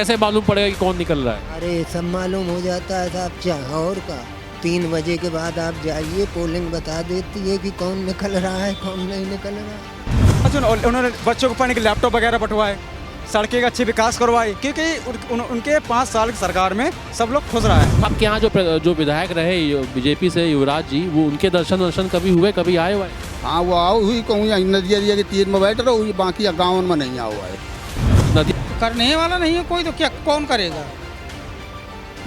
कैसे मालूम पड़ेगा कि कौन निकल रहा है? अरे सब मालूम हो जाता है साहब, चाहे और का 3 बजे के बाद आप जाइए, पोलिंग बता देती है कि कौन निकल रहा है कौन नहीं निकल रहा है। अच्छा, उन्होंने बच्चों को पढ़ने के लैपटॉप वगैरह बंटवाए, सड़कें का अच्छे विकास करवाए, क्योंकि उनके 5 साल की सरकार में सब लोग खुश रहा है। आपके यहाँ जो विधायक रहे बीजेपी से युवराज जी, वो उनके दर्शन कभी हुए, कभी आए हुए? हाँ, वो आओ हुई कहूँ नदिया के तीर में बैठ रहा हुई, बाकी गाँव में नहीं आओ है। नदी करने वाला नहीं है कोई, तो क्या कौन करेगा?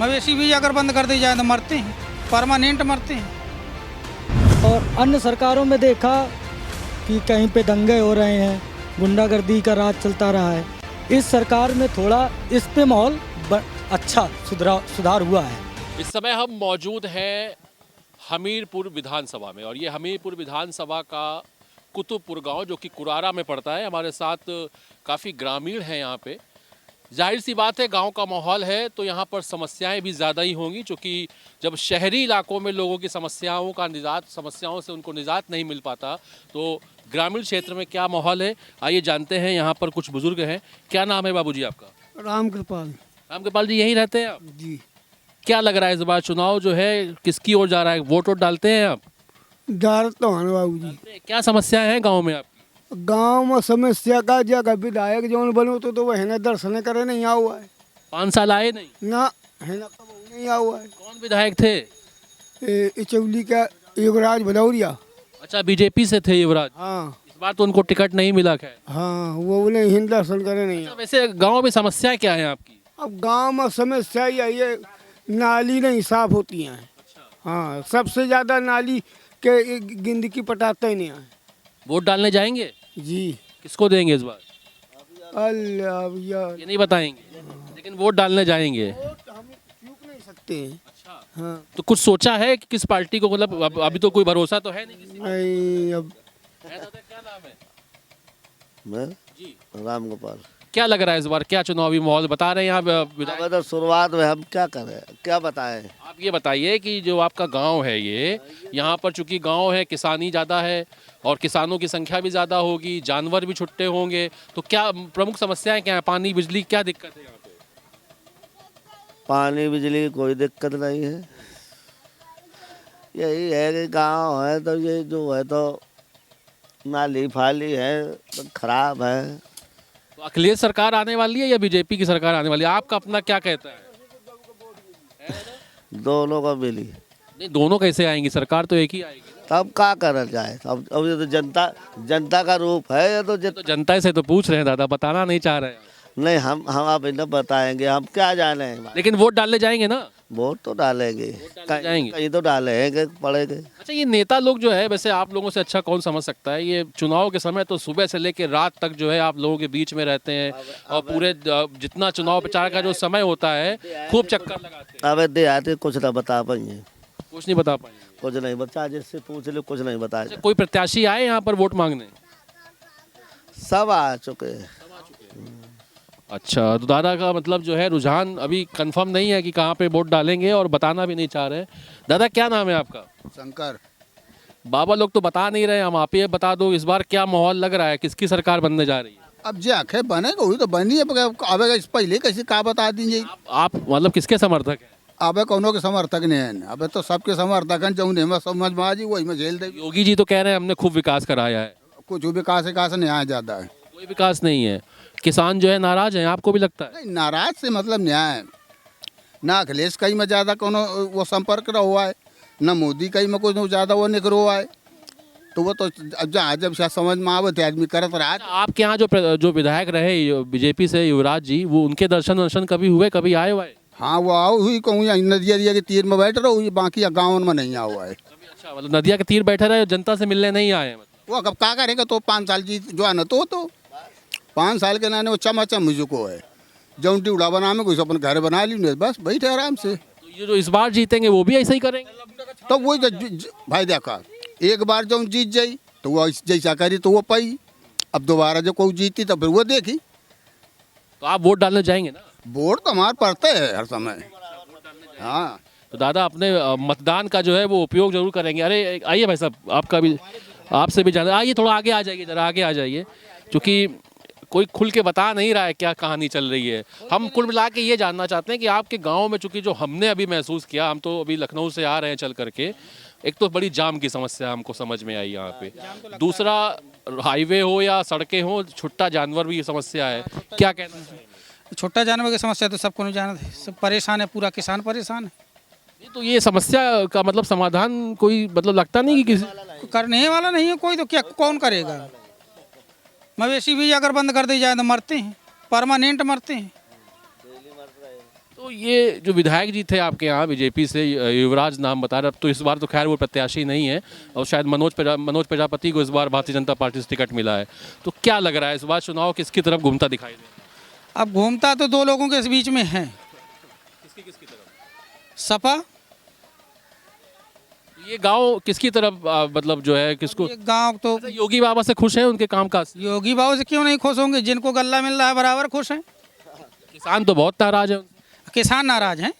मवेशी भी अगर बंद कर दी जाए तो मरते हैं, परमानेंट मरते हैं। और अन्य सरकारों में देखा कि कहीं पे दंगे हो रहे हैं, गुंडागर्दी का राज चलता रहा है। इस सरकार में थोड़ा इस पे माहौल अच्छा सुधार हुआ है। इस समय हम मौजूद हैं हमीरपुर विधानसभा में, और ये हमीरपुर विधानसभा का कुतुबपुर गांव जो कि कुरारा में पड़ता है। हमारे साथ काफ़ी ग्रामीण हैं यहाँ पे। जाहिर सी बात है, गांव का माहौल है तो यहाँ पर समस्याएं भी ज़्यादा ही होंगी, क्योंकि जब शहरी इलाकों में लोगों की समस्याओं से उनको निजात नहीं मिल पाता, तो ग्रामीण क्षेत्र में क्या माहौल है, आइए जानते हैं। यहाँ पर कुछ बुजुर्ग हैं। क्या नाम है बाबूजी आपका? रामकृपाल रामकृपाल जी, यहीं रहते हैं आप? जी। क्या लग रहा है इस बार चुनाव जो है किसकी ओर जा रहा है? वोट डालते हैं आप? डालता हूँ बाबू जी। क्या समस्याएं हैं गाँव में आपकी? गांव में समस्या का जगह विधायक जो बनो तो वह है दर्शन करे नहीं आ हुआ है। 5 साल आए नहीं ना है ना, कब नहीं आ हुआ है। कौन विधायक थे? चौली का युवराज भदौरिया। अच्छा, बीजेपी से थे युवराज। हाँ इस बार तो उनको टिकट नहीं मिला। खैर, हाँ, वो बोले हिंद दर्शन करे नहीं। अच्छा, वैसे गांव में समस्या क्या है आपकी? अब गांव में समस्या ये नाली नहीं साफ होती हैं। हाँ, सबसे ज्यादा नाली के गंदगी पटाते नहीं है। वोट डालने जाएंगे जी। किसको देंगे इस बार? अल्लाह यार, ये नहीं बताएंगे, लेकिन वोट डालने जाएंगे। हम चूक नहीं सकते हैं। अच्छा, हाँ, तो कुछ सोचा है कि किस पार्टी को? मतलब अभी तो कोई भरोसा तो है नहीं किसी को। नहीं अब है दादा, क्या नाम है? मैं जी, रामगोपाल। क्या लग रहा है इस बार? क्या चुनावी माहौल बता रहे हैं यहाँ विधायक? अब तो शुरुआत में हम क्या करें, क्या बताएं? आप ये बताइए कि जो आपका गांव है, ये यहाँ पर चूंकि गांव है, किसानी ज़्यादा है और किसानों की संख्या भी ज़्यादा होगी, जानवर भी छुट्टे होंगे, तो क्या प्रमुख समस्याएं क्या है? पानी, बिजली, क्या दिक्कत है यहाँ पे? पानी बिजली की कोई दिक्कत नहीं है। यही है कि गांव है तो ये जो है तो नाली फाली है तो खराब है। तो अखिलेश सरकार आने वाली है या बीजेपी की सरकार आने वाली है? आपका अपना क्या कहता है? दोनों को मिली। नहीं, दोनों कैसे आएंगी? सरकार तो एक ही आएगी ना। तब क्या करा जाए? अब ये तो जनता का रूप है। ये तो जनता से तो पूछ रहे हैं दादा, बताना नहीं चाह रहे हैं। नहीं, हम आप इन्हें बताएंगे, हम क्या जाने। लेकिन वोट डालने जाएंगे ना? वोट तो डालेंगे, जाएंगे। कहीं तो डालेंगे पड़ेंगे। अच्छा, ये नेता लोग जो है, वैसे आप लोगों से अच्छा कौन समझ सकता है? ये चुनाव के समय तो सुबह से लेकर रात तक जो है आप लोगों के बीच में रहते हैं, और पूरे जितना चुनाव प्रचार का जो समय होता है खूब चक्कर लगाते हैं। अब देहाती कुछ ना बता पाएंगे, कुछ नहीं बता पाएंगे। कुछ नहीं बता, जिससे पूछ ले कुछ नहीं बताया। अच्छा, कोई प्रत्याशी आए यहाँ पर वोट मांगने? सब आ चुके हैं। अच्छा, तो दादा का मतलब जो है रुझान अभी कंफर्म नहीं है कि कहाँ पे वोट डालेंगे, और बताना भी नहीं चाह रहे। दादा, क्या नाम है आपका? शंकर। बाबा लोग तो बता नहीं रहे, हम आप ही बता दो, इस बार क्या माहौल लग रहा है, किसकी सरकार बनने जा रही है? अब जे आखे बनेगा वही तो बनी है। अब इस पहले कैसे का बता दीजिए? आप मतलब किसके समर्थक हैं? अब कौनों के समर्थक नहीं है, अब तो सबके समर्थक हैं। जो में समझ में आ जी वही में झेल दे। योगी जी तो कह रहे हैं हमने खूब विकास कराया है। कुछ विकास नहीं आया ज्यादा है। कोई विकास नहीं है। किसान जो है नाराज हैं, आपको भी लगता है? नहीं, नाराज से मतलब न्याय ना अखिलेश कहीं में ज्यादा कोनो वो संपर्क रहा हुआ है, ना मोदी कहीं में कुछ ज्यादा वो निकलो हुआ है। तो वो तो जब समझ में आवे थे आदमी करत रहा। आपके यहाँ जो विधायक रहे बीजेपी से युवराज जी, वो उनके दर्शन कभी हुए, कभी आए हुए? हाँ, वो आओ हुई कहूँ नदिया के तीर में बैठ रहा हुई, बाकी गाँव में नहीं आ हुआ है। अच्छा, मतलब नदिया के तीर बैठे रहे, जनता से मिलने नहीं आए? मतलब वो कब क्या करेगा? तो 5 साल जी जो है ना, तो 5 साल के नाने वो चमाचम मुझको है। जौन टिवड़ा बना में कोई अपन घर बना ली, बस बैठे आराम से। तो ये जो इस बार जीतेंगे वो भी ऐसा ही करेंगे? तो वही तो भाई देखा, एक बार जब जीत जाई तो वो जैसा करी तो वो पाई। अब दोबारा जब कोई जीती तो फिर वो देखी। तो आप वोट डालने जाएंगे ना? वोट तो हमारे पड़ते है हर समय। हाँ, तो दादा अपने मतदान का जो है वो उपयोग जरूर करेंगे। अरे आइए भाई साहब, आपका भी, आपसे भी जाना, आइए थोड़ा आगे आ जाइए, जरा आगे आ जाइए, क्योंकि कोई खुल के बता नहीं रहा है क्या कहानी चल रही है। हम कुल मिला के ये जानना चाहते हैं कि आपके गांव में, चूंकि जो हमने अभी महसूस किया, हम तो अभी लखनऊ से आ रहे हैं चल करके, एक तो बड़ी जाम की समस्या हमको समझ में आई यहाँ पे, दूसरा हाईवे हो या सड़कें हो, छुट्टा जानवर भी समस्या है। क्या कहना चाहिए? छोटा जानवर की समस्या तो सबको नहीं जानते, सब परेशान है, पूरा किसान परेशान है। नहीं, तो ये समस्या का मतलब समाधान कोई मतलब लगता नहीं कि किसी करने वाला नहीं है कोई, तो क्या कौन करेगा। मवेशी भी अगर बंद कर दी जाए तो मरते हैं, परमानेंट मरते हैं। तो ये जो विधायक जी थे आपके यहाँ बीजेपी से, युवराज नाम बता रहे, अब तो इस बार तो खैर वो प्रत्याशी नहीं है और शायद मनोज प्रजापति को इस बार भारतीय जनता पार्टी से टिकट मिला है, तो क्या लग रहा है इस बार चुनाव किसकी तरफ घूमता दिखाई दे? अब घूमता तो दो लोगों के बीच में है, किसकी तरफ? सपा। ये गांव किसकी तरफ मतलब जो है किसको? ये गांव तो योगी बाबा से खुश हैं, उनके कामकाज? योगी बाबू से क्यों नहीं खुश होंगे, जिनको गल्ला मिल रहा है बराबर खुश हैं। किसान तो बहुत नाराज है। किसान नाराज हैं,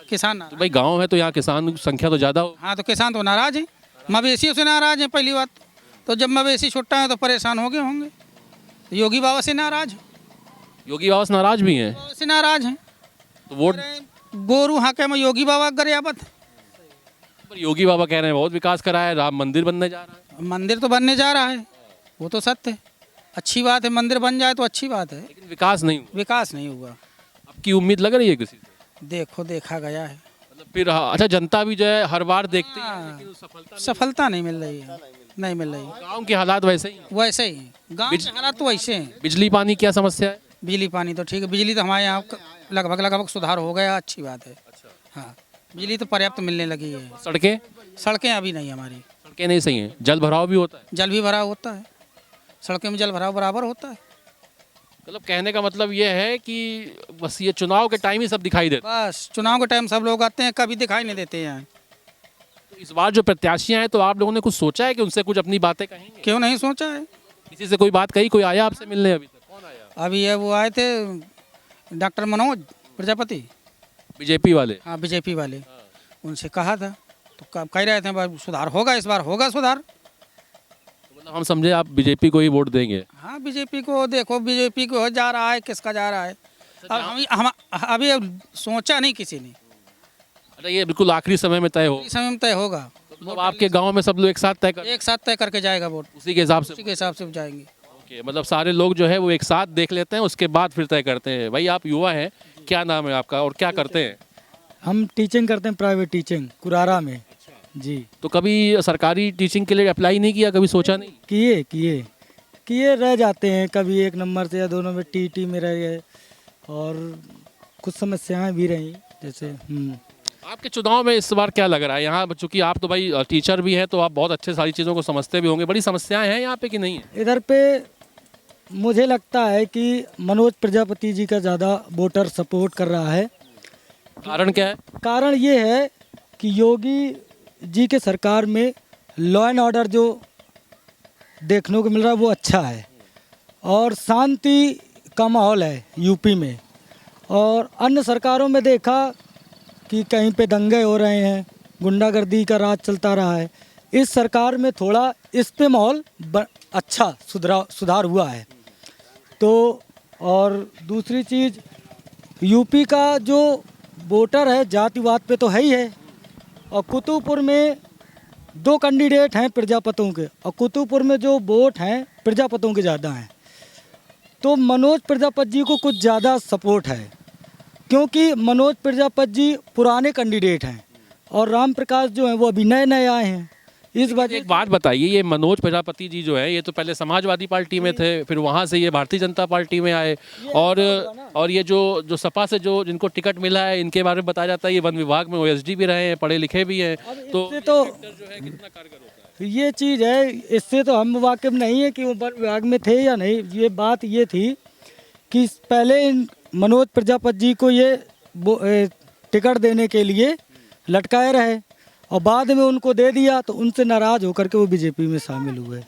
किसान नाराज। तो भाई गांव है तो यहाँ किसान की संख्या तो ज़्यादा हो। हाँ, तो किसान तो नाराज हैं, मवेशियों से नाराज हैं पहली बात। तो जब मवेशी छुट्टा है तो परेशान हो गए होंगे। तो योगी बाबा से नाराज हैं, योगी बाबा से नाराज भी हैं, से नाराज हैं। तो वोट गोरू हाके में योगी बाबा गरियाबत। पर योगी बाबा कह रहे हैं बहुत विकास करा है, राम मंदिर बनने जा रहा है। मंदिर तो बनने जा रहा है, वो तो सत्य है, अच्छी बात है, मंदिर बन जाए तो अच्छी बात है, लेकिन विकास नहीं हुआ। विकास नहीं हुआ। आपकी उम्मीद लग रही है किसी से? देखो देखा गया है, मतलब फिर अच्छा, जनता भी जो है हर बार देखती है, हाँ। लेकिन सफलता सफलता नहीं मिल रही है, नहीं मिल रही है। गांव के हालात वैसे ही हैं। वैसे ही हैं। गाँव के हालात तो वैसे हैं। बिजली पानी क्या समस्या है? बिजली पानी तो ठीक है, बिजली तो हमारे यहाँ लगभग सुधार हो गया, अच्छी बात है। हाँ, बिजली तो पर्याप्त मिलने लगी है। सड़कें? सड़कें अभी नहीं हमारी, सड़कें नहीं सही हैं, जल भराव भी होता है। जल भी भराव होता है, सड़कें में जल भराव बराबर होता है। मतलब कहने का मतलब ये है कि बस ये चुनाव के टाइम ही सब दिखाई देता बस चुनाव के टाइम सब लोग आते हैं, कभी दिखाई नहीं देते हैं। है। इस बार जो प्रत्याशियां हैं, तो आप लोगों ने कुछ सोचा है कि उनसे कुछ अपनी बातें कहेंगे? क्यों नहीं सोचा है। किसी से कोई बात कही? कोई आया आपसे मिलने अभी तक? कौन आया? अभी ये वो आए थे डॉक्टर मनोज प्रजापति, बीजेपी वाले? हाँ बीजेपी वाले, उनसे कहा था तो कह रहे थे भाई सुधार होगा, इस बार होगा सुधार। मतलब हम समझे आप बीजेपी को ही वोट देंगे? हाँ, बीजेपी को देखो, बीजेपी को जा रहा है, किसका जा रहा है अब हम अभी सोचा नहीं किसी ने। अच्छा, ये बिल्कुल आखिरी समय में तय हो? इस समय में तय होगा, मतलब आपके गांव में सब लोग एक साथ तय कर, एक साथ तय करके जाएगा वोट, उसी के हिसाब से? उसी के हिसाब से जाएंगे। ओके, मतलब सारे लोग जो है वो एक साथ देख लेते हैं, उसके बाद फिर तय करते हैं। भाई आप युवा हैं, क्या नाम है आपका और क्या करते हैं? हम टीचिंग करते हैं, प्राइवेट टीचिंग कुरारा में जी। तो कभी सरकारी टीचिंग के लिए अप्लाई नहीं किया? कभी सोचा नहीं? किए रह जाते हैं, कभी 1 नंबर से या 2 नंबर टी में रह गए, और कुछ समस्याएं भी रही जैसे। आपके चुनाव में इस बार क्या लग रहा है यहाँ, चूंकि आप तो भाई टीचर भी हैं, तो आप बहुत अच्छे सारी चीज़ों को समझते भी होंगे, बड़ी समस्याएं हैं यहाँ पे कि नहीं है? इधर पे मुझे लगता है कि मनोज प्रजापति जी का ज़्यादा वोटर सपोर्ट कर रहा है। कारण क्या है? कारण ये है कि योगी जी के सरकार में लॉ एंड ऑर्डर जो देखने को मिल रहा है वो अच्छा है, और शांति का माहौल है यूपी में। और अन्य सरकारों में देखा कि कहीं पे दंगे हो रहे हैं, गुंडागर्दी का राज चलता रहा है। इस सरकार में थोड़ा इस पे माहौल अच्छा सुधार हुआ है। तो और दूसरी चीज़, यूपी का जो वोटर है जातिवाद पे तो है ही है, और कुतुबपुर में 2 कैंडिडेट हैं प्रजापतियों के, और कुतुबपुर में जो वोट हैं प्रजापतियों के ज़्यादा हैं। तो मनोज प्रजापति जी को कुछ ज़्यादा सपोर्ट है, क्योंकि मनोज प्रजापति जी पुराने कैंडिडेट हैं और राम प्रकाश जो हैं वो अभी नए नए आए हैं। इस वजह एक बात बताइए, ये मनोज प्रजापति जी जो है, ये तो पहले समाजवादी पार्टी में थे, फिर वहाँ से ये भारतीय जनता पार्टी में आए, और ये जो सपा से जो जिनको टिकट मिला है, इनके बारे में बताया जाता है ये वन विभाग में OSD भी रहे हैं, पढ़े लिखे भी हैं, तो जो है कितना कारगर होता है ये चीज़ है। इससे तो हम वाकिफ नहीं है कि वो वन विभाग में थे या नहीं। ये बात ये थी कि पहले मनोज प्रजापति जी को ये टिकट देने के लिए लटकाए रहे, और बाद में उनको दे दिया, तो उनसे नाराज़ होकर के वो बीजेपी में शामिल हुए।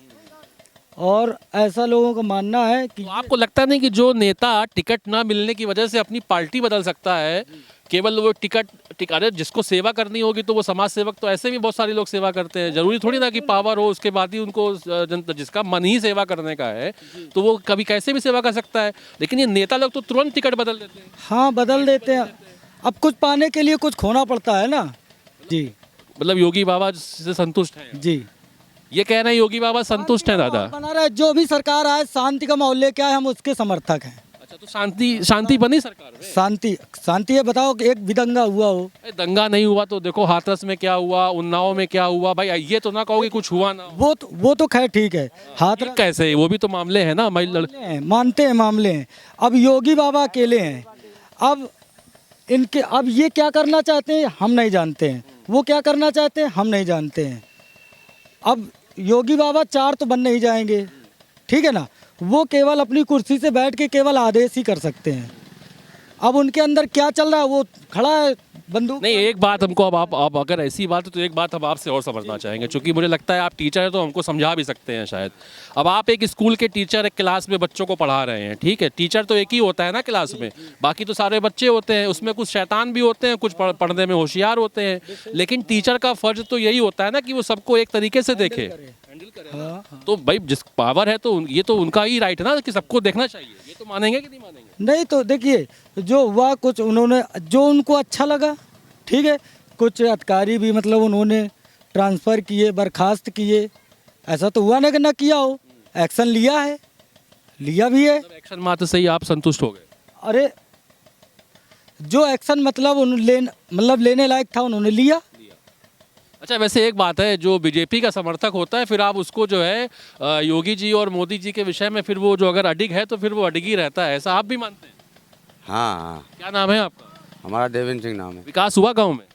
और ऐसा लोगों का मानना है कि तो आपको लगता नहीं कि जो नेता टिकट ना मिलने की वजह से अपनी पार्टी बदल सकता है, केवल वो टिकट अरे जिसको सेवा करनी होगी तो वो समाज सेवक तो ऐसे भी बहुत सारे लोग सेवा करते हैं, जरूरी थोड़ी ना कि पावर हो उसके बाद ही उनको जनता, जिसका मन ही सेवा करने का है तो वो कभी कैसे भी सेवा कर सकता है। लेकिन ये नेता लोग तो तुरंत टिकट बदल देते हैं। हाँ बदल देते हैं, अब कुछ पाने के लिए कुछ खोना पड़ता है ना। जी मतलब योगी बाबा से संतुष्ट हैं, जी ये कह रहे हैं योगी बाबा संतुष्ट हैं दादा। बना रहा है, जो भी सरकार आए शांति का माहौल लेके आए, हम उसके समर्थक हैं। अच्छा, तो शांति बनी सरकार में? शांति है, बताओ कि एक भी दंगा हुआ हो? दंगा नहीं हुआ तो देखो हाथरस में क्या हुआ, उन्नाव में क्या हुआ, भाई ये तो ना कहो कि कुछ हुआ ना हो। वो तो खैर ठीक है, ये कैसे, वो भी तो मामले हैं ना, मानते हैं मामले हैं। अब योगी बाबा अकेले हैं, अब ये क्या करना चाहते हैं हम नहीं जानते हैं, वो क्या करना चाहते हैं हम नहीं जानते हैं। अब योगी बाबा 4 तो बन नहीं जाएंगे, ठीक है ना, वो केवल अपनी कुर्सी से बैठ के केवल आदेश ही कर सकते हैं। अब उनके अंदर क्या चल रहा है वो खड़ा है बंदूक। नहीं, एक बात हमको अब आप अगर ऐसी बात है तो एक बात हम आपसे और समझना चाहेंगे, क्योंकि मुझे लगता है आप टीचर है तो हमको समझा भी सकते हैं शायद। अब आप एक स्कूल के टीचर, एक क्लास में बच्चों को पढ़ा रहे हैं, ठीक है, टीचर तो एक ही होता है ना क्लास में, बाकी तो सारे बच्चे होते हैं, उसमें कुछ शैतान भी होते हैं, कुछ पढ़ने में होशियार होते हैं, लेकिन टीचर का फर्ज तो यही होता है ना कि वो सबको एक तरीके से देखे। तो भाई जिस पावर है तो ये तो उनका ही राइट है ना कि सबको देखना चाहिए, ये तो मानेंगे कि नहीं मानेंगे? नहीं तो देखिए, जो हुआ कुछ उन्होंने जो उनको अच्छा लगा, ठीक है, कुछ अधिकारी भी मतलब उन्होंने ट्रांसफ़र किए, बर्खास्त किए, ऐसा तो हुआ ना कि ना किया हो, एक्शन लिया है, लिया भी है। एक्शन मात्र से ही आप संतुष्ट हो गए? अरे जो एक्शन मतलब लेने लायक था उन्होंने लिया। अच्छा, वैसे एक बात है, जो बीजेपी का समर्थक होता है फिर आप उसको जो है योगी जी और मोदी जी के विषय में फिर वो जो अगर अडिग है तो फिर वो अडिग ही रहता है, ऐसा आप भी मानते हैं? हाँ। क्या नाम है आपका? हमारा देवेंद्र सिंह नाम है। विकास हुआ गांव में?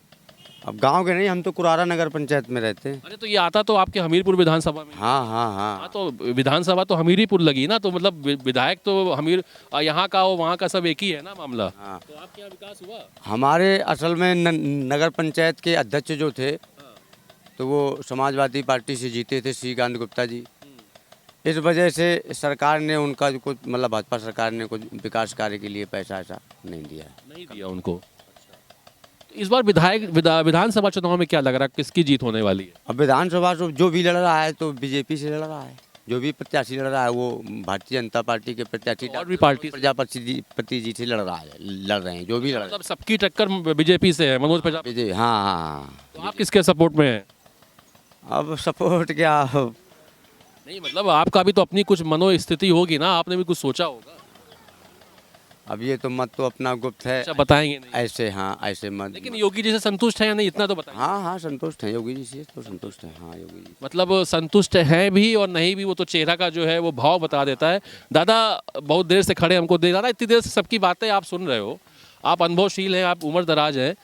अब गांव के नहीं, हम तो कुरारा नगर पंचायत में रहते हैं। अरे तो ये आता तो आपके हमीरपुर विधानसभा में। हाँ। तो विधानसभा तो हमीरपुर लगी ना, तो मतलब विधायक तो हमीर यहाँ का हो वहाँ का सब एक ही है ना मामला। हाँ। तो आपके यहाँ विकास हुआ? हमारे असल में नगर पंचायत के अध्यक्ष जो थे तो वो समाजवादी पार्टी से जीते थे, श्रीकांत गुप्ता जी। इस वजह से सरकार ने उनका कुछ मतलब भाजपा सरकार ने कुछ विकास कार्य के लिए पैसा ऐसा नहीं दिया उनको। इस बार विधानसभा चुनाव में क्या लग रहा है, किसकी जीत होने वाली है? अब विधानसभा जो भी लड़ रहा है तो बीजेपी से लड़ रहा है, जो भी प्रत्याशी लड़ रहा है वो भारतीय जनता पार्टी के प्रत्याशी और भी पार्टी प्रजापति जी से लड़ रहे हैं जो भी लड़ रहे मतलब सबकी टक्कर बीजेपी से है, मनोज प्रजापति। हैं। हाँ। तो आप किसके सपोर्ट में हैं? अब सपोर्ट क्या, नहीं मतलब आपका भी तो अपनी कुछ मनोस्थिति होगी ना, आपने भी कुछ सोचा होगा। अब ये तो मत तो अपना गुप्त है। अच्छा, बताएंगे नहीं ऐसे? हाँ, ऐसे मत। लेकिन योगी जी से संतुष्ट है या नहीं, इतना तो बताएं। हाँ, संतुष्ट हैं योगी जी से, तो संतुष्ट हैं। हाँ, योगी जी मतलब संतुष्ट हैं भी और नहीं भी, वो तो चेहरा का जो है वो भाव बता देता है। दादा बहुत देर से खड़े हमको दादा इतनी देर से सबकी बातें आप सुन रहे हो, आप अनुभवशील हैं, आप उम्र दराज हैं।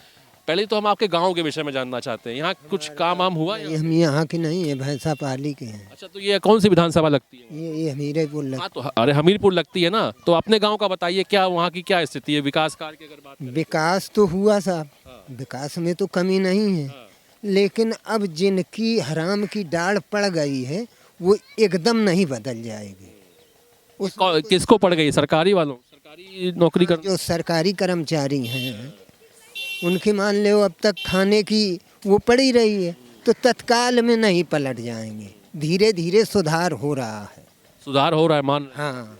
पहले तो हम आपके गांव के विषय में जानना चाहते हैं, यहाँ कुछ काम हुआ? हम यहाँ की नहीं है, भैंसा पाली के हैं। अच्छा, तो ये कौन सी विधानसभा लगती है? ये हमीरपुर लगती। हाँ, तो अरे हमीरपुर लगती है ना, तो अपने गांव का बताइए, क्या वहाँ की क्या स्थिति है विकास कार्य की अगर बात करें? विकास तो हुआ साहब, विकास में तो कमी नहीं है, लेकिन अब जिनकी हराम की डाढ़ पड़ गई है वो एकदम नहीं बदल जाएगी। किसको पड़ गई? सरकारी वालों, सरकारी नौकरी कर जो सरकारी कर्मचारी हैं उनकी मान लो अब तक खाने की वो पड़ी रही है, तो तत्काल में नहीं पलट जाएंगे, धीरे धीरे सुधार हो रहा है। सुधार हो रहा है मान? हाँ।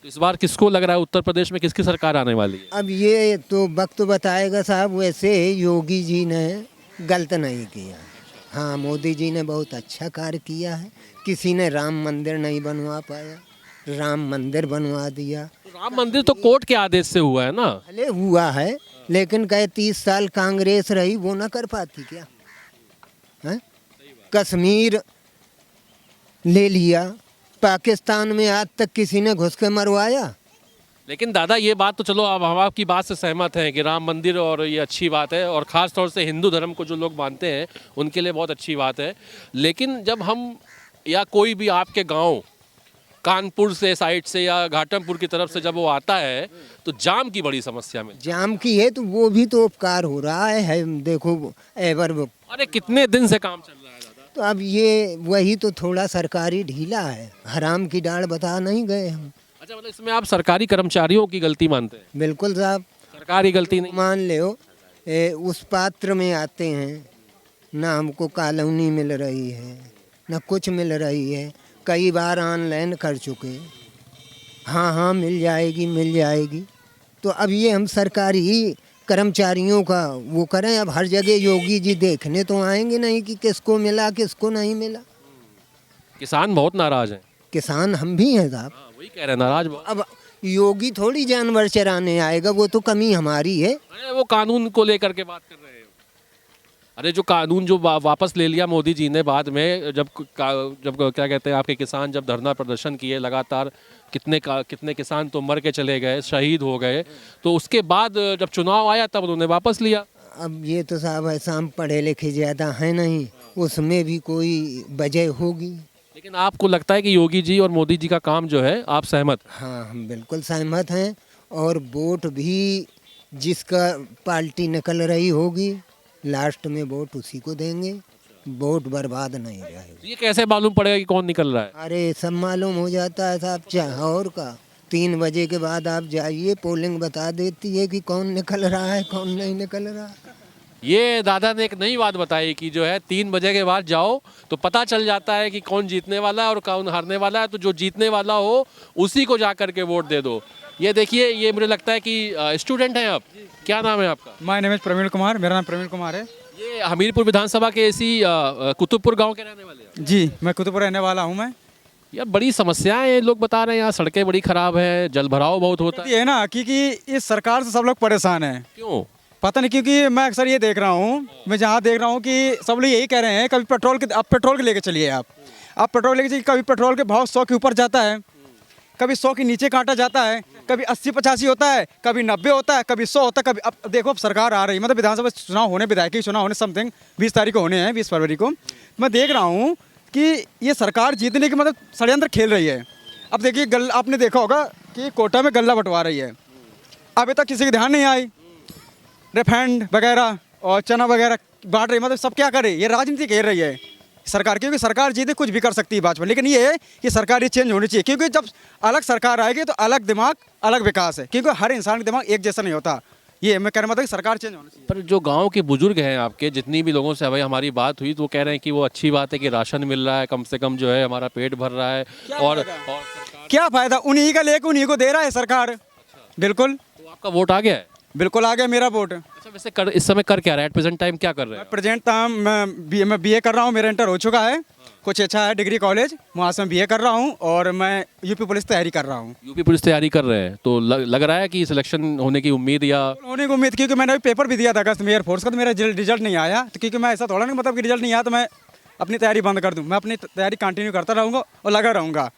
तो इस बार किसको लग रहा है उत्तर प्रदेश में किसकी सरकार आने वाली है? अब ये तो वक्त बताएगा साहब, वैसे योगी जी ने गलत नहीं किया। हाँ, मोदी जी ने बहुत अच्छा कार्य किया है, किसी ने राम मंदिर नहीं बनवा पाया, राम मंदिर बनवा दिया। राम मंदिर तो कोर्ट के आदेश से हुआ है ना? भले हुआ है, लेकिन कहे 30 साल कांग्रेस रही, वो ना कर पाती क्या? है? कश्मीर ले लिया, पाकिस्तान में आज तक किसी ने घुस के मरवाया? लेकिन दादा ये बात तो चलो, अब हम आपकी बात से सहमत हैं कि राम मंदिर और ये अच्छी बात है, और ख़ास तौर से हिंदू धर्म को जो लोग मानते हैं उनके लिए बहुत अच्छी बात है। लेकिन जब हम या कोई भी आपके गांव कानपुर से साइड से या घाटमपुर की तरफ से जब वो आता है तो जाम की बड़ी समस्या में जाम की है, तो वो भी तो उपकार हो रहा है देखो एवर। अरे कितने दिन से काम चल रहा है दादा? तो अब ये वही तो थोड़ा सरकारी ढीला है, हराम की डाढ़ बता नहीं गए हम। अच्छा, मतलब इसमें आप सरकारी कर्मचारियों की गलती मानते हैं? बिल्कुल साहब, सरकार की गलती नहीं? मान लो उस पात्र में आते हैं ना, हमको कॉलोनी मिल रही है ना कुछ मिल रही है, कई बार ऑनलाइन कर चुके, हाँ हाँ मिल जाएगी। तो अब ये हम सरकारी कर्मचारियों का वो करें, अब हर जगह योगी जी देखने तो आएंगे नहीं कि किसको मिला किसको नहीं मिला। किसान बहुत नाराज हैं। किसान हम भी हैं साहब। हाँ, वही कह रहे हैं, नाराज बहुत। अब योगी थोड़ी जानवर चराने आएगा, वो तो कमी हमारी है। अरे वो कानून को लेकर के बात कर रहे हैं। अरे जो कानून जो वापस ले लिया मोदी जी ने बाद में, जब क्या कहते हैं आपके किसान जब धरना प्रदर्शन किए लगातार, कितने किसान तो मर के चले गए, शहीद हो गए, तो उसके बाद जब चुनाव आया तब उन्होंने वापस लिया। अब ये तो साहब ऐसा, हम पढ़े लिखे ज़्यादा हैं नहीं, उसमें भी कोई वजह होगी। लेकिन आपको लगता है कि योगी जी और मोदी जी का काम जो है, आप सहमत? हाँ, हम बिल्कुल सहमत हैं। और वोट भी जिसका पार्टी निकल रही होगी, लास्ट में वोट उसी को देंगे, वोट बर्बाद नहीं जाएगा। ये कैसे मालूम पड़ेगा कि कौन निकल रहा है? अरे सब मालूम हो जाता है साहब, चाहे और का 3 बजे के बाद आप जाइए, पोलिंग बता देती है कि कौन निकल रहा है कौन नहीं निकल रहा। ये दादा ने एक नई बात बताई कि जो है 3 बजे के बाद जाओ तो पता चल जाता है कि कौन जीतने वाला है और कौन हारने वाला है, तो जो जीतने वाला हो उसी को जा करके वोट दे दो। ये देखिए, ये मुझे लगता है कि स्टूडेंट हैं आप। क्या नाम है आपका? My name is Praveen Kumar, मेरा नाम प्रवीण कुमार है। ये हमीरपुर विधानसभा के इसी कुतुबपुर गांव के रहने वाले हैं? जी, मैं कुतुबपुर रहने वाला हूँ। मैं यार बड़ी समस्याएं हैं, लोग बता रहे हैं यहाँ सड़कें बड़ी खराब है, जल भराव बहुत होता है। ये है ना क्योंकि इस सरकार से सब लोग परेशान हैं। क्यों? पता नहीं, क्योंकि मैं अक्सर ये देख रहा हूँ, मैं जहाँ देख रहा हूँ कि सब लोग यही कह रहे हैं, कभी पेट्रोल के लेके चलिए आप पेट्रोल लेके चलिए, कभी पेट्रोल के भाव 100 के ऊपर जाता है, कभी 100 के नीचे काटा जाता है, कभी 80-85 होता है, कभी 90 होता है, कभी 100 होता है, कभी अब देखो अब सरकार आ रही है, मतलब विधानसभा चुनाव होने, विधायकी चुनाव होने समथिंग 20 तारीख को होने हैं, 20 फरवरी को। मैं देख रहा हूँ कि ये सरकार जीतने की मतलब षड्यंत्र खेल रही है। अब देखिए, आपने देखा होगा कि कोटा में गल्ला बंटवा रही है, अभी तक किसी का ध्यान नहीं आई। रिफाइंड वगैरह और चना वगैरह बांट रही, मतलब सब क्या करे, ये राजनीति खेल रही है सरकार, क्योंकि सरकार जीते कुछ भी कर सकती है भाजपा, लेकिन ये है कि सरकार ये चेंज होनी चाहिए, क्योंकि जब अलग सरकार आएगी तो अलग दिमाग अलग विकास है, क्योंकि हर इंसान का दिमाग एक जैसा नहीं होता। ये मैं कह रहा मतलब कि सरकार चेंज होनी चाहिए। पर जो गांव के बुजुर्ग हैं आपके, जितनी भी लोगों से भाई हमारी बात हुई, तो वो कह रहे हैं कि वो अच्छी बात है कि राशन मिल रहा है, कम से कम जो है हमारा पेट भर रहा है। और क्या फायदा, उन्हीं का लेकर उन्हीं को दे रहा है सरकार। बिल्कुल। तो आपका वोट आ गया है? बिल्कुल आ गया मेरा वोट। अच्छा, वैसे इस समय कर क्या रहा है? एट प्रेजेंट टाइम क्या कर रहे हैं? प्रेजेंट टाइम मैं बीए कर रहा हूँ, मेरा इंटर हो चुका है, कुछ अच्छा है डिग्री कॉलेज, वहाँ से मैं बीए कर रहा हूँ और मैं यूपी पुलिस तैयारी कर रहा हूँ। यूपी पुलिस तैयारी कर रहे हैं, तो लग रहा है कि सिलेक्शन होने की उम्मीद या होने की उम्मीद, क्योंकि मैंने अभी पेपर भी दिया था अगस्त में एयरफोर्स का, तो मेरा रिजल्ट नहीं आया, तो क्योंकि मैं ऐसा थोड़ा नहीं मतलब कि रिजल्ट नहीं आया तो मैं अपनी तैयारी बंद कर दूँ, मैं अपनी तैयारी कंटिन्यू करता रहूँगा और लगा रहूँगा।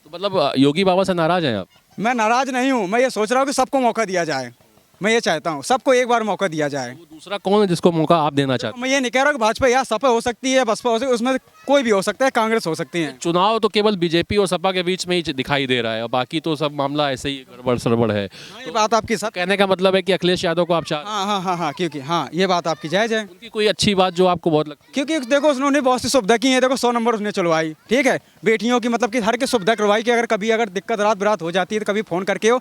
तो मतलब योगी बाबा से नाराज हैं आप? मैं नाराज नहीं हूँ, मैं ये सोच रहा हूँ कि सबको मौका दिया जाए, मैं ये चाहता हूँ सबको एक बार मौका दिया जाए। वो दूसरा कौन है जिसको मौका आप देना चाहते हैं? मैं ये नहीं कह रहा कि भाजपा या सपा हो सकती है, बसपा हो सकती है, उसमें कोई भी हो सकता है, कांग्रेस हो सकती है। चुनाव तो केवल बीजेपी और सपा के बीच में ही दिखाई दे रहा है, और बाकी तो सब मामला ऐसे ही गड़बड़ सड़बड़ है। ये बात आपकी सच, कहने का मतलब है कि अखिलेश यादव को आप चाहते हैं? हाँ, क्योंकि हाँ ये बात आपकी जायज़ है। उनकी कोई अच्छी बात जो आपको बहुत लगती है? क्योंकि देखो उन्होंने बहुत सी सुविधा की है, देखो 100 नंबर उसने चलवाई, ठीक है, बेटियों की मतलब कि हर की सुविधा करवाई कि अगर कभी दिक्कत रात बिरात हो जाती है तो कभी फ़ोन करके हो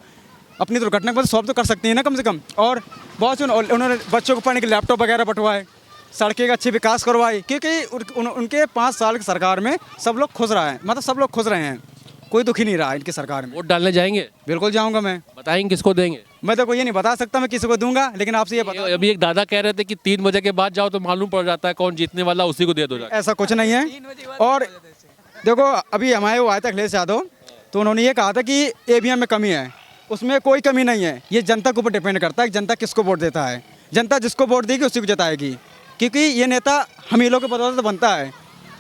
अपनी दुर्घटना को सॉल्व तो कर सकती है ना कम से कम। और बहुत उन्होंने बच्चों को पढ़ने के लैपटॉप वगैरह बंटवाए, सड़कें का अच्छे विकास करवाए, क्योंकि उनके 5 साल की सरकार में सब लोग खुश रहे हैं, मतलब सब लोग खुश रहे हैं, कोई दुखी नहीं रहा इनकी सरकार में। वोट डालने जाएंगे? बिल्कुल जाऊँगा मैं। बताएंगे किसको देंगे? मैं तो कोई ये नहीं बता सकता मैं किसी को दूंगा, लेकिन आपसे ये बता, अभी एक दादा कह रहे थे कि 3 बजे के बाद जाओ तो मालूम पड़ जाता है कौन जीतने वाला, उसी को दे दो जाके। ऐसा कुछ नहीं है। और देखो अभी हमारे वो आए थे अखिलेश यादव, तो उन्होंने ये कहा था कि ईवीएम में कमी है, उसमें कोई कमी नहीं है, ये जनता के ऊपर डिपेंड करता है कि जनता किसको वोट देता है, जनता जिसको वोट देगी उसी को जिताएगी, क्योंकि ये नेता हम ही लोग के बदौलत बनता है,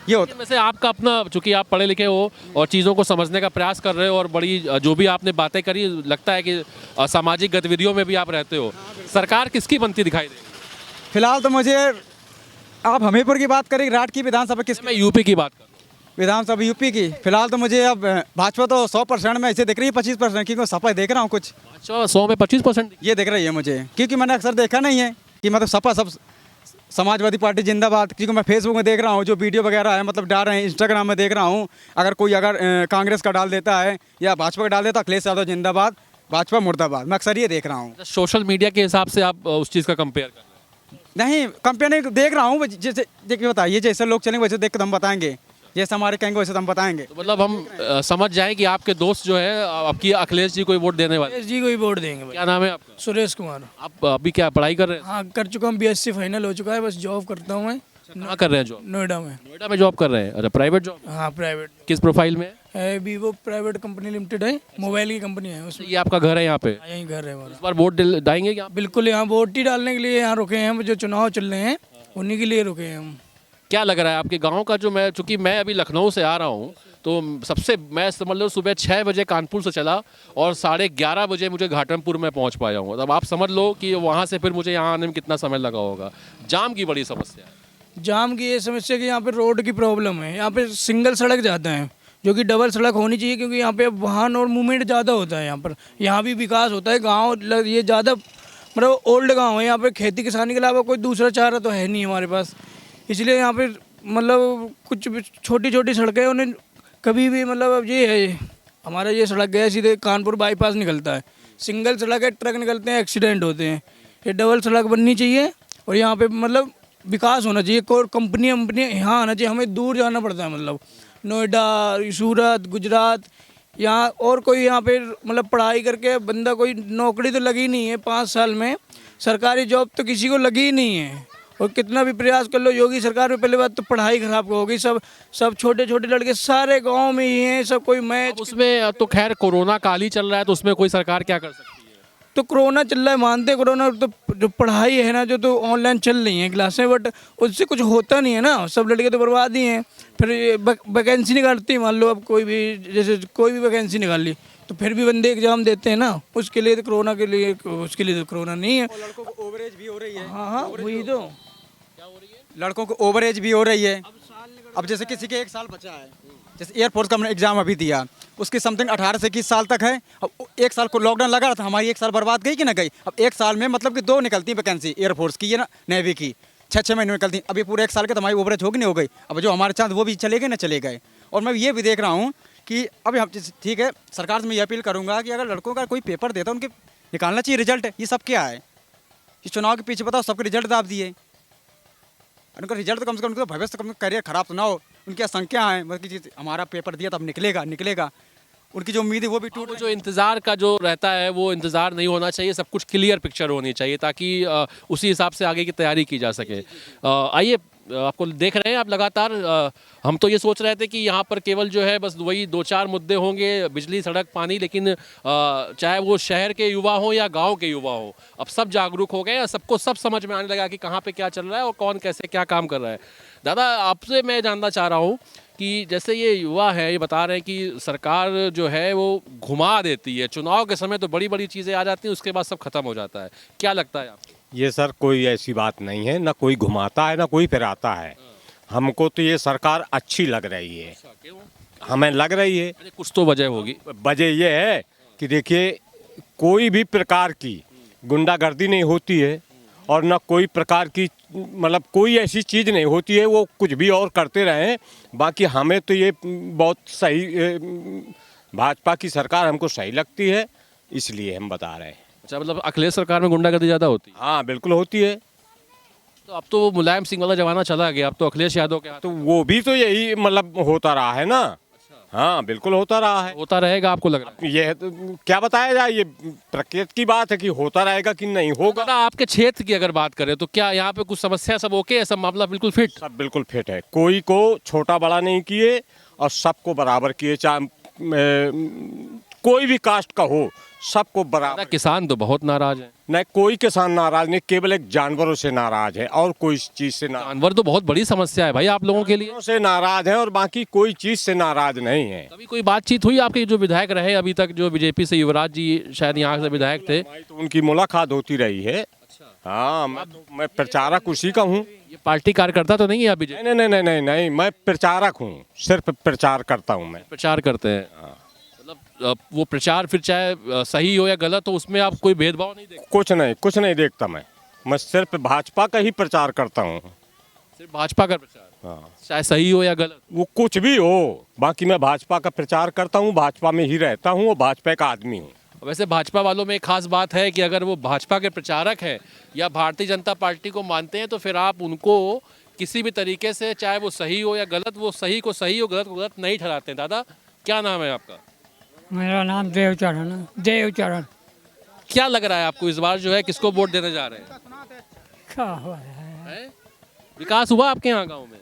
ये होता है। वैसे आपका अपना, चूंकि आप पढ़े लिखे हो और चीज़ों को समझने का प्रयास कर रहे हो, और बड़ी जो भी आपने बातें करी, लगता है कि सामाजिक गतिविधियों में भी आप रहते हो, सरकार किसकी बनती दिखाई देगी? फिलहाल तो मुझे, आप हमीरपुर की बात करें, राठ की विधानसभा किस, मैं यूपी की बात कर रहा हूँ। विधानसभा यूपी की, फिलहाल तो मुझे अब भाजपा तो 100% में ऐसे दिख रही है, 25%, क्योंकि सपा देख रहा हूँ कुछ। अच्छा, 100 में 25% ये दिख रही है मुझे, क्योंकि मैंने अक्सर देखा नहीं है कि मतलब सपा सब समाजवादी पार्टी जिंदाबाद, क्योंकि मैं फेसबुक में देख रहा हूँ जो वीडियो वगैरह है मतलब डाल रहे हैं, इंस्टाग्राम में देख रहा हूँ, अगर कोई कांग्रेस का डाल देता है या भाजपा का डाल देता है, अखिलेश यादव जिंदाबाद, भाजपा मुर्दाबाद, मैं अक्सर ये देख रहा हूँ। सोशल मीडिया के हिसाब से आप उस चीज़ का कंपेयर कर रहे हैं? नहीं कंपेयर नहीं देख रहा हूँ, जैसे देखिए बताइए, जैसे लोग चलेंगे वैसे देख कर हम बताएंगे, जैसे हमारे कहेंगे वैसे हम बताएंगे। तो मतलब हम समझ जाएं कि आपके दोस्त जो है आपकी अखिलेश जी को ही वोट देने वाले। जी को ही वोट देंगे भाई। क्या नाम है आपका? सुरेश कुमार। आप अभी क्या पढ़ाई कर रहे हैं? हाँ कर चुका हूँ, BSc फाइनल हो चुका है, बस जॉब करता हूँ मैं कहाँ कर रहे हैं जॉब? नोएडा में। नोएडा में जॉब कर रहे हैं? अच्छा, प्राइवेट जॉब? हाँ प्राइवेट किस प्रोफाइल में? है, वीवो प्राइवेट कंपनी लिमिटेड है, मोबाइल की कंपनी है उसमें। ये आपका घर है यहाँ पे? यहीं घर है हमारा। इस बार वोट डालेंगे क्या? बिल्कुल, यहाँ वोट ही डालने के लिए यहाँ रुके हैं, जो चुनाव चल रहे हैं उन्हीं के लिए रुके हैं हम। क्या लग रहा है आपके गांव का? जो मैं चूंकि मैं अभी लखनऊ से आ रहा हूं, तो सबसे मैं समझ लो सुबह 6 बजे कानपुर से चला और 11:30 बजे मुझे घाटमपुर में पहुंच पाया हूँ। तब आप समझ लो कि वहाँ से फिर मुझे यहाँ आने में कितना समय लगा होगा। जाम की बड़ी समस्या है। जाम की ये समस्या कि यहाँ पे रोड की प्रॉब्लम है, यहाँ पे सिंगल सड़क जाते हैं, जो कि डबल सड़क होनी चाहिए, क्योंकि यहाँ पे वाहन और मूवमेंट ज़्यादा होता है। यहाँ भी विकास होता है, गाँव ये ज़्यादा मतलब ओल्ड गाँव है, यहाँ पे खेती किसानी के अलावा कोई दूसरा चारा तो है नहीं हमारे पास, इसलिए यहाँ पे मतलब कुछ भी छोटी छोटी सड़कें उन्हें कभी भी मतलब अब ये है, हमारा ये सड़क गया सीधे कानपुर बाईपास निकलता है, सिंगल सड़क है, ट्रक निकलते हैं, एक्सीडेंट होते हैं। ये डबल सड़क बननी चाहिए और यहाँ पे मतलब विकास होना चाहिए, कोई कंपनी यहाँ आना चाहिए, हमें दूर जाना पड़ता है, मतलब नोएडा, सूरत, गुजरात, यहाँ और कोई यहाँ पे मतलब पढ़ाई करके बंदा कोई नौकरी तो लगी नहीं है 5 साल में, सरकारी जॉब तो किसी को लगी ही नहीं है। और कितना भी प्रयास कर लो योगी सरकार में, पहले बात तो पढ़ाई खराब हो गई, सब छोटे छोटे लड़के सारे गांव में ही हैं, सब कोई मैच। उसमें तो खैर कोरोना काल ही चल रहा है, तो उसमें कोई सरकार क्या कर सकती है? तो कोरोना चल रहा है, मानते कोरोना, तो जो पढ़ाई है ना जो तो ऑनलाइन चल रही हैं क्लासें, बट उससे कुछ होता नहीं है ना, सब लड़के तो बर्बाद ही हैं। फिर वैकेंसी निकालती, मान लो अब कोई भी जैसे कोई भी वैकेंसी निकाल ली तो फिर भी बंदे एग्जाम देते हैं ना, उसके लिए तो कोरोना के लिए, उसके लिए तो कोरोना नहीं है। लड़कों को ओवरेज भी हो रही है। हाँ वही तो, लड़कों को ओवरेज भी हो रही है। अब जैसे किसी के 1 साल बचा है, जैसे एयरफोर्स का हमने एग्जाम अभी दिया, उसकी समथिंग 18 से 21 साल तक है। अब 1 साल को लॉकडाउन लगा रहा था, हमारी 1 साल बर्बाद गई कि ना गई। अब 1 साल में मतलब कि 2 निकलती वैकेंसी एयरफोर्स की, ये ना नेवी की 6-6 महीने निकलती। अभी पूरे 1 साल के तो हमारी ओवरेज होगी नहीं हो गई। अब जो हमारे चांद वो भी चले गए ना चले गए। और मैं ये भी देख रहा हूँ कि अभी हम ठीक है, सरकार से मैं ये अपील करूँगा कि अगर लड़कों का कोई पेपर देता है उनके निकालना चाहिए रिजल्ट। ये सब क्या है, इस चुनाव के पीछे बताओ सबके रिजल्ट दाब दिए, उनका रिजल्ट तो कम से कम, उनका भविष्य कम करियर खराब तो ना हो। उनकी आशंका है मतलब हमारा पेपर दिया तो अब निकलेगा, उनकी जो उम्मीद है वो भी टूट। जो इंतज़ार का जो रहता है वो इंतज़ार नहीं होना चाहिए, सब कुछ क्लियर पिक्चर होनी चाहिए ताकि उसी हिसाब से आगे की तैयारी की जा सके। आइए, आपको देख रहे हैं आप लगातार, हम तो ये सोच रहे थे कि यहाँ पर केवल जो है बस वही 2-4 मुद्दे होंगे, बिजली, सड़क, पानी, लेकिन चाहे वो शहर के युवा हो या गांव के युवा हो, अब सब जागरूक हो गए, सबको सब समझ में आने लगा कि कहाँ पे क्या चल रहा है और कौन कैसे क्या काम कर रहा है। दादा, आपसे मैं जानना चाह रहा हूँ कि जैसे ये युवा है, ये बता रहे हैं कि सरकार जो है वो घुमा देती है, चुनाव के समय तो बड़ी बड़ी चीज़ें आ जाती हैं, उसके बाद सब खत्म हो जाता है, क्या लगता है आपको? ये सर कोई ऐसी बात नहीं है, ना कोई घुमाता है ना कोई फिराता है। हमको तो ये सरकार अच्छी लग रही है, हमें लग रही है। कुछ तो वजह होगी। वजह ये है कि देखिए कोई भी प्रकार की गुंडागर्दी नहीं होती है और ना कोई प्रकार की मतलब कोई ऐसी चीज़ नहीं होती है, वो कुछ भी और करते रहें। बाकी हमें तो ये बहुत सही, भाजपा की सरकार हमको सही लगती है, इसलिए हम बता रहे हैं। अच्छा, मतलब अखिलेश सरकार में गुंडागर्दी ज़्यादा होती है? हाँ बिल्कुल होती है। तो अब तो मुलायम सिंह वाला जमाना चला गया, अब तो अखिलेश यादव के हाथ। तो वो भी तो यही मतलब होता रहा है ना। हाँ बिल्कुल होता रहा है, होता रहेगा, आपको लग रहा है? ये तो क्या बताया जाए, ये प्रकृति की बात है कि होता रहेगा कि नहीं होगा। दादा, आपके क्षेत्र की अगर बात करें तो क्या यहाँ पे कुछ समस्या सब ओके है, सब मामला बिल्कुल फिट? सब बिल्कुल फिट है, कोई को छोटा बड़ा नहीं किए और सबको बराबर किए, चाहे कोई भी कास्ट का हो, सबको बराबर। किसान तो बहुत नाराज है। नहीं, कोई किसान नाराज नहीं, केवल एक जानवरों से नाराज है और कोई चीज से नाराज। जानवर तो बहुत बड़ी समस्या है भाई आप लोगों के लिए। जानवरों से नाराज है और बाकी कोई चीज से नाराज नहीं है। कभी कोई बातचीत हुई आपके जो विधायक रहे अभी तक, जो बीजेपी से युवराज जी शायद यहाँ से विधायक थे, तो उनकी मुलाकात होती रही है। हाँ, मैं प्रचारक उसी का हूँ। ये पार्टी कार्यकर्ता तो नहीं है अभी? नहीं नहीं नहीं नहीं नहीं, मैं प्रचारक हूँ, सिर्फ प्रचार करता हूँ मैं। प्रचार करते हैं, मतलब वो प्रचार फिर चाहे सही हो या गलत हो, उसमें आप कोई भेदभाव नहीं देखते? कुछ नहीं देखता मैं। मैं सिर्फ भाजपा का ही प्रचार करता हूँ। सिर्फ भाजपा का प्रचार, हाँ, चाहे सही हो या गलत। वो कुछ भी हो, बाकी मैं भाजपा का प्रचार करता हूँ, भाजपा में ही रहता हूँ और भाजपा का आदमी हूँ। वैसे भाजपा वालों में एक खास बात है कि अगर वो भाजपा के प्रचारक हैं या भारतीय जनता पार्टी को मानते हैं तो फिर आप उनको किसी भी तरीके से, चाहे वो सही हो या गलत, वो सही को सही और गलत को गलत नहीं ठहराते हैं। दादा, क्या नाम है आपका? मेरा नाम देवचरण है, देवचरण। क्या लग रहा है आपको इस बार जो है किसको वोट देने जा रहे हैं? क्या हुआ है? विकास हुआ आपके यहाँ गाँव में?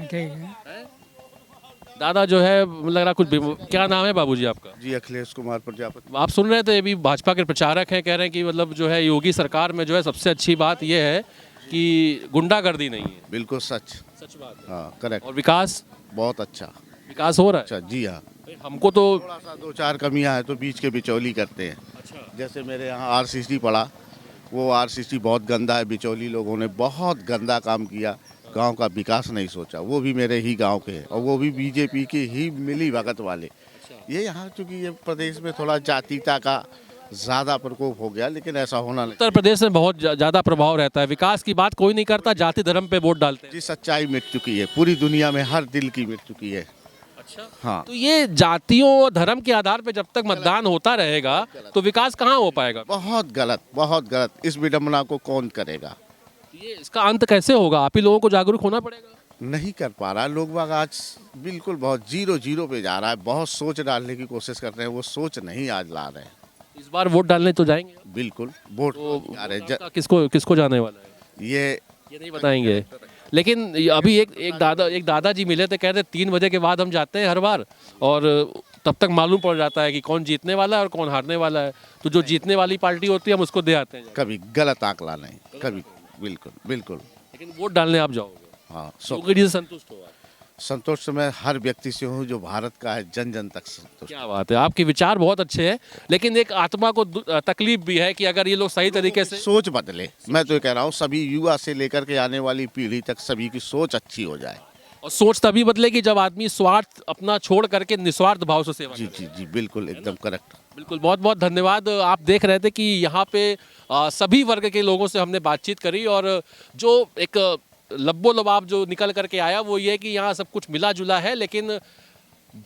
ठीक है। दादा जो है लग रहा कुछ क्या नाम है बाबूजी आपका? जी अखिलेश कुमार प्रजापति। आप सुन रहे थे, अभी भाजपा के प्रचारक हैं, कह रहे हैं कि मतलब जो है योगी सरकार में जो है सबसे अच्छी बात यह है कि गुंडागर्दी नहीं है। बिल्कुल सच बात है। हाँ करेक्ट। और विकास बहुत अच्छा विकास हो रहा है। अच्छा जी हाँ। हमको तो थोड़ा सा 2-4 कमियां हैं तो बीच के बिचौली करते हैं। जैसे मेरे यहाँ आरसीसी पड़ा, वो आरसीसी बहुत गंदा है, बिचौली लोगों ने बहुत गंदा काम किया, गांव का विकास नहीं सोचा। वो भी मेरे ही गांव के हैं और वो भी बीजेपी के ही मिली भगत वाले। ये यहाँ चूँकि ये प्रदेश में थोड़ा जातीयता का ज़्यादा प्रकोप हो गया, लेकिन ऐसा होना नहीं। उत्तर प्रदेश में बहुत ज़्यादा प्रभाव रहता है, विकास की बात कोई नहीं करता, जाति धर्म पे वोट डालते हैं। जी सच्चाई मिट चुकी है, पूरी दुनिया में हर दिल की मिट चुकी है। अच्छा, हाँ तो ये जातियों और धर्म के आधार पे जब तक मतदान होता रहेगा तो विकास कहाँ हो पाएगा? बहुत गलत, बहुत गलत। इस विडम्बना को कौन करेगा? ये इसका अंत कैसे होगा? आप ही लोगों को जागरूक होना पड़ेगा। नहीं कर पा रहा लोग बाग, आज बिल्कुल बहुत 0-0 पे जा रहा है। बहुत सोच डालने की कोशिश कर रहे हैं, वो सोच नहीं आज ला रहे हैं। इस बार वोट डालने तो जाएंगे? बिल्कुल वोट आ रहे आपका किसको किसको जाने वाला है ये नहीं बताएंगे। लेकिन अभी एक दादाजी मिले थे, कहते 3 बजे के बाद हम जाते हैं हर बार और तब तक मालूम पड़ जाता है कि कौन जीतने वाला है और कौन हारने वाला है। तो जो जीतने वाली पार्टी होती है हम उसको दे आते हैं। कभी गलत आंकड़ा नहीं, कभी बिल्कुल बिल्कुल। लेकिन वोट डालने आप जाओगे? हाँ योगी जी से संतुष्ट हो आप? संतोष मैं हर व्यक्ति से हूँ जो भारत का है, जन जन तक संतुष्ट। क्या बात है, आपके विचार बहुत अच्छे हैं, लेकिन एक आत्मा को तकलीफ भी है कि अगर ये लोग सही तरीके से सोच बदले। मैं तो ये कह रहा हूँ सभी युवा से लेकर के आने वाली पीढ़ी तक सभी की सोच अच्छी हो जाए। और सोच तभी बदलेगी जब आदमी स्वार्थ अपना छोड़ करके निस्वार्थ भाव से सेवा जी जी जी बिल्कुल एकदम करेक्ट। बिल्कुल, बहुत बहुत धन्यवाद। आप देख रहे थे कि यहाँ पे सभी वर्ग के लोगों से हमने बातचीत करी और जो एक लब्बो लबाब जो निकल करके आया वो ये कि यहाँ सब कुछ मिला जुला है, लेकिन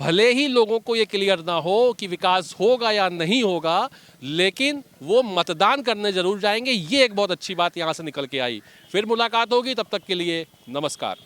भले ही लोगों को ये क्लियर ना हो कि विकास होगा या नहीं होगा, लेकिन वो मतदान करने जरूर जाएंगे। ये एक बहुत अच्छी बात यहाँ से निकल के आई। फिर मुलाकात होगी, तब तक के लिए नमस्कार।